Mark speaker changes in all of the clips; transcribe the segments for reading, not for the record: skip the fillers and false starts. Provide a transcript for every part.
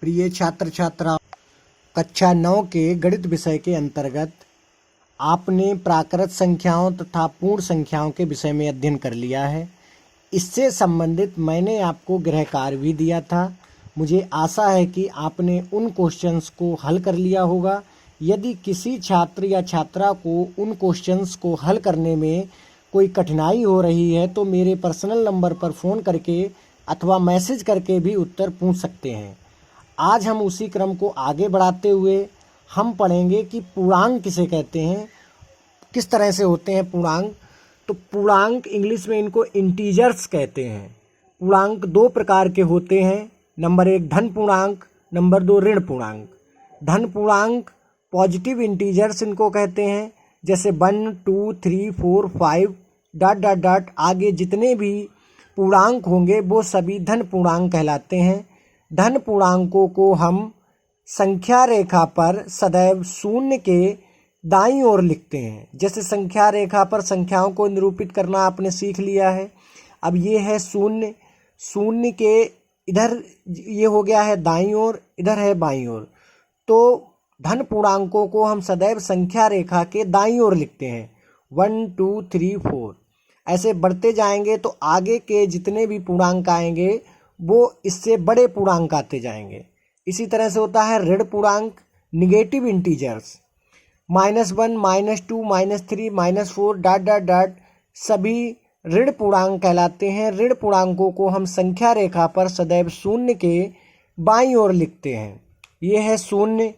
Speaker 1: प्रिय छात्र छात्राओं, कक्षा 9 के गणित विषय के अंतर्गत आपने प्राकृत संख्याओं तथा पूर्ण संख्याओं के विषय में अध्ययन कर लिया है। इससे संबंधित मैंने आपको गृह कार्य भी दिया था। मुझे आशा है कि आपने उन क्वेश्चंस को हल कर लिया होगा। यदि किसी छात्र या छात्रा को उन क्वेश्चंस को हल करने में कोई कठिनाई हो रही है तो मेरे पर्सनल नंबर पर फ़ोन करके अथवा मैसेज करके भी उत्तर पूछ सकते हैं। आज हम उसी क्रम को आगे बढ़ाते हुए हम पढ़ेंगे कि पूर्णांक किसे कहते हैं, किस तरह से होते हैं पूर्णांक। तो पूर्णांक इंग्लिश में इनको इंटीजर्स कहते हैं। पूर्णांक दो प्रकार के होते हैं। नंबर 1 धन पूर्णांक, नंबर 2 ऋण पूर्णांक। धन पूर्णांक पॉजिटिव इंटीजर्स इनको कहते हैं, जैसे 1 2 3 4 5 डॉट डॉट डॉट आगे जितने भी पूर्णांक होंगे वो सभी धन पूर्णांक कहलाते हैं। धन पूर्णांकों को हम संख्या रेखा पर सदैव शून्य के दाईं ओर लिखते हैं। जैसे संख्या रेखा पर संख्याओं को निरूपित करना आपने सीख लिया है। अब ये है शून्य, शून्य के इधर ये हो गया है दाईं ओर, इधर है बाईं ओर। तो धन पूर्णांकों को हम सदैव संख्या रेखा के दाईं ओर लिखते हैं। 1 2 3 4 ऐसे बढ़ते जाएंगे तो आगे के जितने भी पूर्णांक आएंगे वो इससे बड़े पूर्णांक आते जाएंगे। इसी तरह से होता है ऋण पूर्णांक, negative integers. -1 -2 -3 -4 dot dot dot सभी ऋण पूर्णांक कहलाते हैं। ऋण पूर्णांकों को हम संख्या रेखा पर सदैव शून्य के बाईं ओर लिखते हैं। ये है शून्य,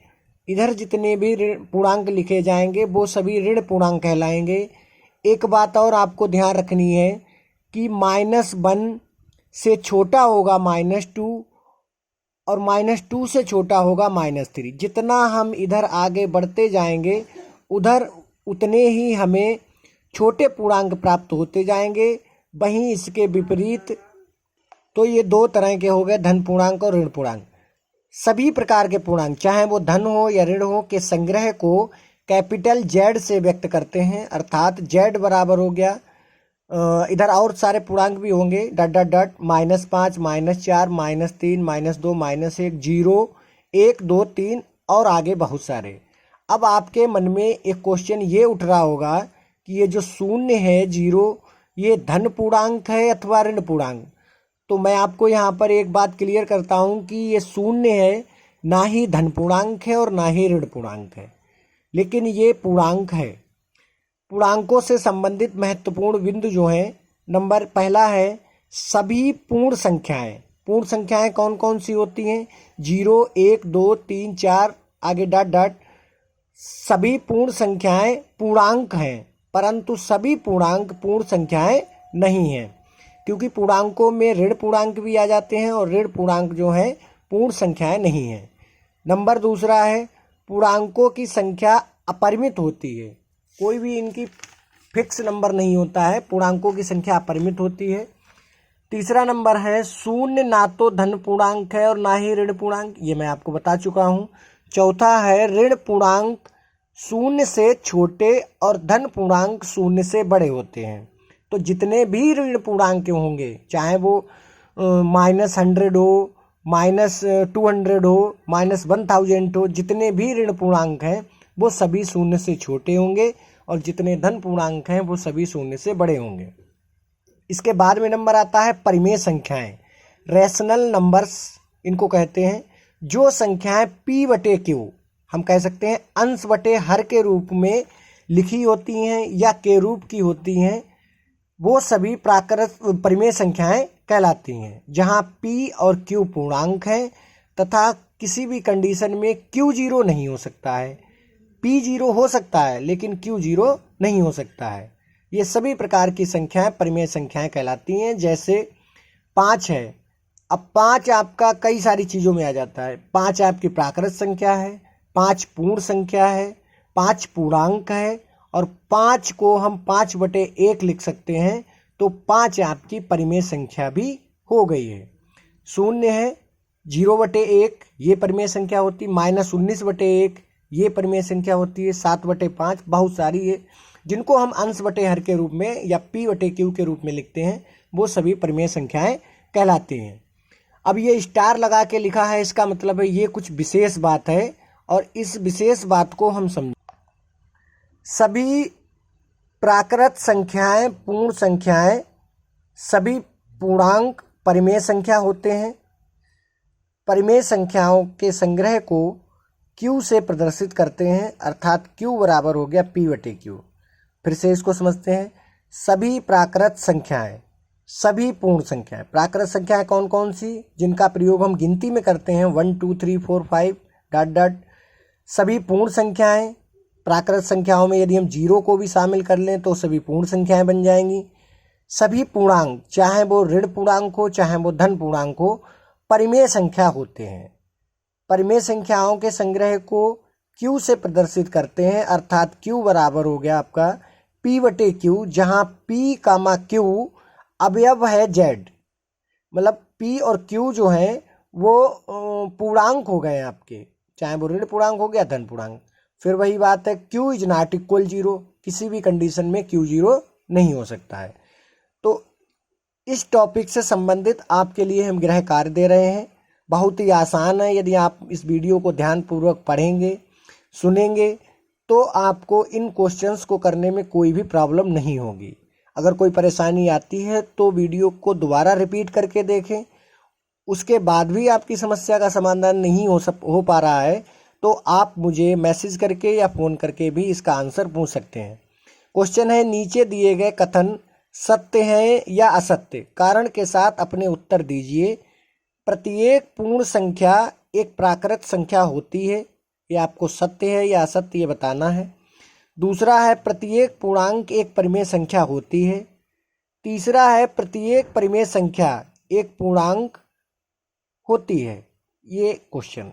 Speaker 1: इधर जितने भी ऋण पूर्णांक लिखे जाएंगे वो सभी ऋण पूर्णांक कहलाएंगे। एक बात और आपको ध्यान रखनी है कि -1 से छोटा होगा -2 और -2 से छोटा होगा -3। जितना हम इधर आगे बढ़ते जाएंगे उधर उतने ही हमें छोटे पूर्णांक प्राप्त होते जाएंगे। वहीं इसके विपरीत तो ये दो तरह के हो गए, धन पूर्णांक और ऋण पूर्णांक। सभी प्रकार के पूर्णांक चाहे वो धन हो या ऋण हो के संग्रह को कैपिटल Z से व्यक्त करते हैं, अर्थात Z बराबर हो गया, इधर और सारे पूर्णांक भी होंगे डॉट डॉट डॉट -5 -4 -3 -2 -1 0 1 2 3 और आगे बहुत सारे। अब आपके मन में एक क्वेश्चन ये उठ रहा होगा कि ये जो शून्य है 0 ये धन पूर्णांक है अथवा ऋण पूर्णांक। तो मैं आपको यहाँ पर एक बात क्लियर करता हूँ कि ये शून्य है, ना ही धन पूर्णांक है और ना ही ऋण पूर्णांक है, लेकिन ये पूर्णांक है। पूर्णांकों से संबंधित महत्वपूर्ण बिंदु जो हैं, नंबर पहला है सभी पूर्ण संख्याएं। पूर्ण संख्याएं कौन कौन सी होती हैं? 0 1 2 3 4 आगे डॉट डॉट सभी पूर्ण संख्याएं पूर्णांक हैं, परंतु सभी पूर्णांक पूर्ण संख्याएं नहीं हैं, क्योंकि पूर्णांकों में ऋण पूर्णांक भी आ जाते हैं और ऋण पूर्णांक जो है पूर्ण संख्याएं नहीं हैं। नंबर दूसरा है पूर्णांकों की संख्या अपरिमित होती है, कोई भी इनकी फिक्स नंबर नहीं होता है, पूर्णांकों की संख्या अपरिमित होती है। तीसरा नंबर है शून्य ना तो धन पूर्णांक है और ना ही ऋण पूर्णांक, ये मैं आपको बता चुका हूँ। चौथा है ऋण पूर्णांक शून्य से छोटे और धन पूर्णांक शून्य से बड़े होते हैं। तो जितने भी ऋण पूर्णांक होंगे, चाहे वो -100 हो, -200 हो, -1000 हो, जितने भी ऋण पूर्णांक हैं वो सभी शून्य से छोटे होंगे और जितने धन पूर्णांक हैं वो सभी शून्य से बड़े होंगे। इसके बाद में नंबर आता है परिमेय संख्याएं, रैशनल नंबर्स इनको कहते हैं। जो संख्याएं P/Q हम कह सकते हैं अंश बटे हर के रूप में लिखी होती हैं या के रूप की होती हैं, वो सभी प्राकृत परिमेय संख्याएं कहलाती हैं। जहां P और Q पूर्णांक हैं तथा किसी भी कंडीशन में Q 0 नहीं हो सकता है। P 0 हो सकता है लेकिन Q 0 नहीं हो सकता है। ये सभी प्रकार की संख्याएं परिमेय संख्याएं कहलाती हैं। जैसे 5 है, अब 5 आपका कई सारी चीज़ों में आ जाता है। 5 आपकी प्राकृत संख्या है, 5 पूर्ण संख्या है, 5 पूर्णांक है और 5 को हम 5/1 लिख सकते हैं। तो 5 आपकी परिमेय संख्या भी हो गई है। शून्य है 0/1 ये परिमेय संख्या होती, -19/1 ये परिमेय संख्या होती है, 7/5 बहुत सारी है जिनको हम अंश बटे हर के रूप में या P/Q के रूप में लिखते हैं, वो सभी परिमेय संख्याएं कहलाती हैं। अब ये स्टार लगा के लिखा है, इसका मतलब है ये कुछ विशेष बात है और इस विशेष बात को हम समझ। सभी प्राकृत संख्याएं पूर्ण संख्याएं, सभी पूर्णांक परिमेय संख्या होते हैं। परिमेय संख्याओं के संग्रह को Q से प्रदर्शित करते हैं, अर्थात Q बराबर हो गया P/Q। फिर से इसको समझते हैं। सभी प्राकृत संख्याएं, सभी पूर्ण संख्याएं। प्राकृत संख्याएं कौन कौन सी, जिनका प्रयोग हम गिनती में करते हैं, 1 2 3 4 5 डॉट डॉट। सभी पूर्ण संख्याएं, प्राकृत संख्याओं में यदि हम जीरो को भी शामिल कर लें तो सभी पूर्ण संख्याएं बन जाएंगी। सभी पूर्णांक, चाहे वो ऋण पूर्णांक हो चाहे वो धन पूर्णांक हो, परिमेय संख्या होते हैं। परिमेय संख्याओं के संग्रह को Q से प्रदर्शित करते हैं, अर्थात Q बराबर हो गया आपका P/Q, जहां P, Q अवयव है Z। मतलब P और Q जो है वो पूर्णांक हो गए आपके, चाहे वो ऋण पूर्णांक हो गया धन पूर्णांक। फिर वही बात है, Q इज नॉट इक्वल 0, किसी भी कंडीशन में Q 0 नहीं हो सकता है। तो इस टॉपिक से संबंधित आपके लिए हम गृह कार्य दे रहे हैं, बहुत ही आसान है। यदि आप इस वीडियो को ध्यानपूर्वक पढ़ेंगे, सुनेंगे, तो आपको इन क्वेश्चंस को करने में कोई भी प्रॉब्लम नहीं होगी। अगर कोई परेशानी आती है तो वीडियो को दोबारा रिपीट करके देखें, उसके बाद भी आपकी समस्या का समाधान नहीं हो पा रहा है तो आप मुझे मैसेज करके या फ़ोन करके भी इसका आंसर पूछ सकते हैं। क्वेश्चन है, नीचे दिए गए कथन सत्य हैं या असत्य, कारण के साथ अपने उत्तर दीजिए। प्रत्येक पूर्ण संख्या एक प्राकृत संख्या होती है, ये आपको सत्य है या असत्य ये बताना है। दूसरा है, प्रत्येक पूर्णांक एक परिमेय संख्या होती है। तीसरा है, प्रत्येक परिमेय संख्या एक पूर्णांक होती है। ये क्वेश्चन